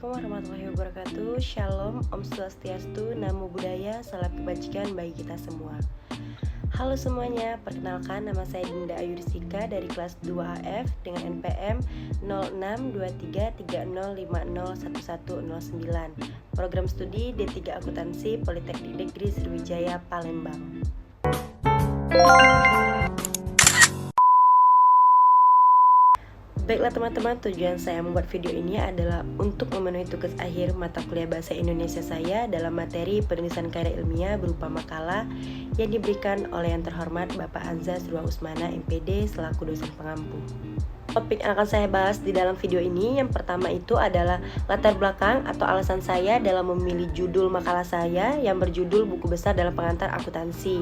Assalamualaikum warahmatullahi wabarakatuh. Shalom, Om Swastiastu, Namo Buddhaya, salam kebajikan bagi kita semua. Halo semuanya, perkenalkan nama saya Dinda Ayurisika dari kelas 2AF dengan NPM 062330501109. Program studi D3 Akuntansi Politeknik Negeri Sriwijaya Palembang. Baiklah teman-teman, tujuan saya membuat video ini adalah untuk memenuhi tugas akhir mata kuliah Bahasa Indonesia saya dalam materi penulisan karya ilmiah berupa makalah yang diberikan oleh yang terhormat Bapak Anza Surwa Usmana MPD selaku dosen pengampu. Topik yang akan saya bahas di dalam video ini yang pertama itu adalah latar belakang atau alasan saya dalam memilih judul makalah saya yang berjudul Buku Besar dalam Pengantar Akuntansi.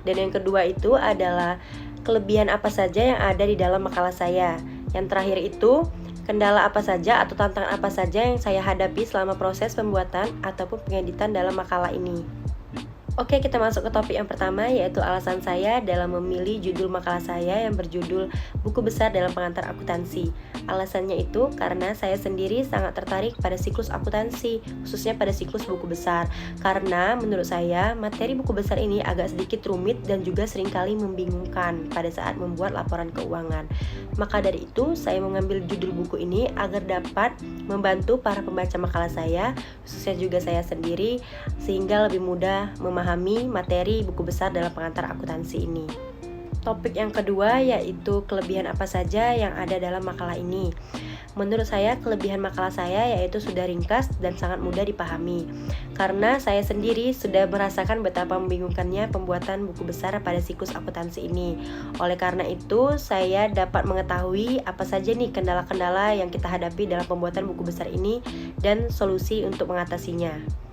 Dan yang kedua itu adalah kelebihan apa saja yang ada di dalam makalah saya. Yang terakhir itu, kendala apa saja atau tantangan apa saja yang saya hadapi selama proses pembuatan ataupun pengeditan dalam makalah ini. Oke, kita masuk ke topik yang pertama, yaitu alasan saya dalam memilih judul makalah saya yang berjudul Buku Besar dalam Pengantar Akuntansi. Alasannya itu karena saya sendiri sangat tertarik pada siklus akuntansi, khususnya pada siklus buku besar. Karena menurut saya, materi buku besar ini agak sedikit rumit dan juga seringkali membingungkan pada saat membuat laporan keuangan. Maka dari itu, saya mengambil judul buku ini agar dapat membantu para pembaca makalah saya, khususnya juga saya sendiri, sehingga lebih mudah memahami materi buku besar dalam pengantar akuntansi ini. Topik yang kedua yaitu kelebihan apa saja yang ada dalam makalah ini. Menurut saya, kelebihan makalah saya yaitu sudah ringkas dan sangat mudah dipahami. Karena saya sendiri sudah merasakan betapa membingungkannya pembuatan buku besar pada siklus akuntansi ini. Oleh karena itu, saya dapat mengetahui apa saja nih kendala-kendala yang kita hadapi dalam pembuatan buku besar ini dan solusi untuk mengatasinya.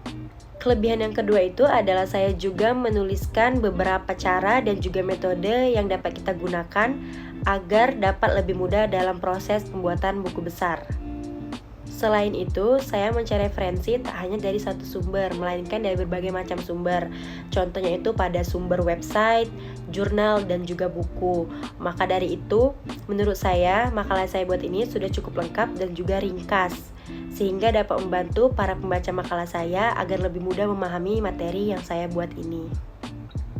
Kelebihan yang kedua itu adalah saya juga menuliskan beberapa cara dan juga metode yang dapat kita gunakan agar dapat lebih mudah dalam proses pembuatan buku besar. Selain itu, saya mencari referensi tak hanya dari satu sumber, melainkan dari berbagai macam sumber. Contohnya itu pada sumber website, jurnal, dan juga buku. Maka dari itu, menurut saya, makalah saya buat ini sudah cukup lengkap dan juga ringkas, sehingga dapat membantu para pembaca makalah saya agar lebih mudah memahami materi yang saya buat ini.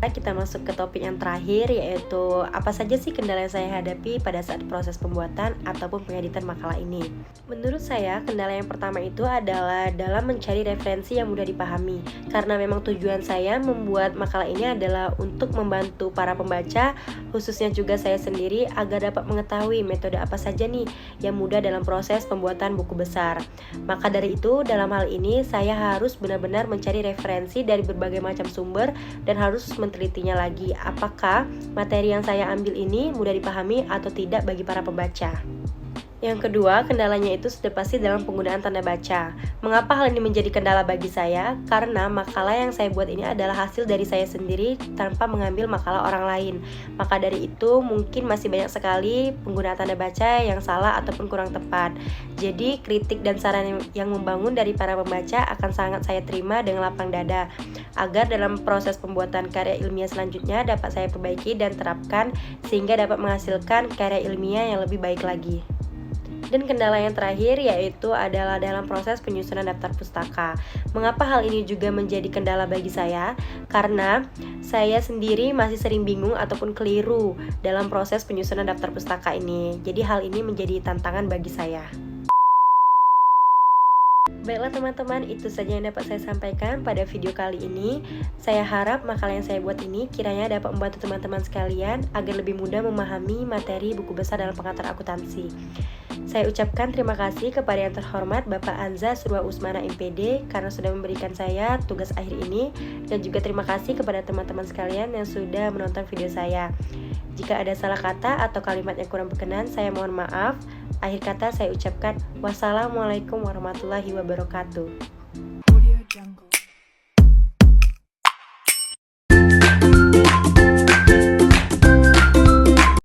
Kita masuk ke topik yang terakhir, yaitu apa saja sih kendala yang saya hadapi pada saat proses pembuatan ataupun pengeditan makalah ini. Menurut saya, kendala yang pertama itu adalah dalam mencari referensi yang mudah dipahami. Karena memang tujuan saya membuat makalah ini adalah untuk membantu para pembaca, khususnya juga saya sendiri, agar dapat mengetahui metode apa saja nih yang mudah dalam proses pembuatan buku besar. Maka dari itu, dalam hal ini saya harus benar-benar mencari referensi dari berbagai macam sumber dan harus telitinya lagi apakah materi yang saya ambil ini mudah dipahami atau tidak bagi para pembaca. Yang kedua, kendalanya itu sudah pasti dalam penggunaan tanda baca. Mengapa hal ini menjadi kendala bagi saya? Karena makalah yang saya buat ini adalah hasil dari saya sendiri tanpa mengambil makalah orang lain. Maka dari itu mungkin masih banyak sekali penggunaan tanda baca yang salah ataupun kurang tepat. Jadi kritik dan saran yang membangun dari para pembaca akan sangat saya terima dengan lapang dada, agar dalam proses pembuatan karya ilmiah selanjutnya dapat saya perbaiki dan terapkan sehingga dapat menghasilkan karya ilmiah yang lebih baik lagi. Dan kendala yang terakhir yaitu adalah dalam proses penyusunan daftar pustaka. Mengapa hal ini juga menjadi kendala bagi saya? Karena saya sendiri masih sering bingung ataupun keliru dalam proses penyusunan daftar pustaka ini. Jadi hal ini menjadi tantangan bagi saya. Baiklah teman-teman, itu saja yang dapat saya sampaikan pada video kali ini. Saya harap makalah yang saya buat ini kiranya dapat membantu teman-teman sekalian agar lebih mudah memahami materi buku besar dalam pengantar akuntansi. Saya ucapkan terima kasih kepada yang terhormat Bapak Anza Surwa Usmana MPD karena sudah memberikan saya tugas akhir ini, dan juga terima kasih kepada teman-teman sekalian yang sudah menonton video saya. Jika ada salah kata atau kalimat yang kurang berkenan, saya mohon maaf. Akhir kata saya ucapkan wassalamualaikum warahmatullahi wabarakatuh.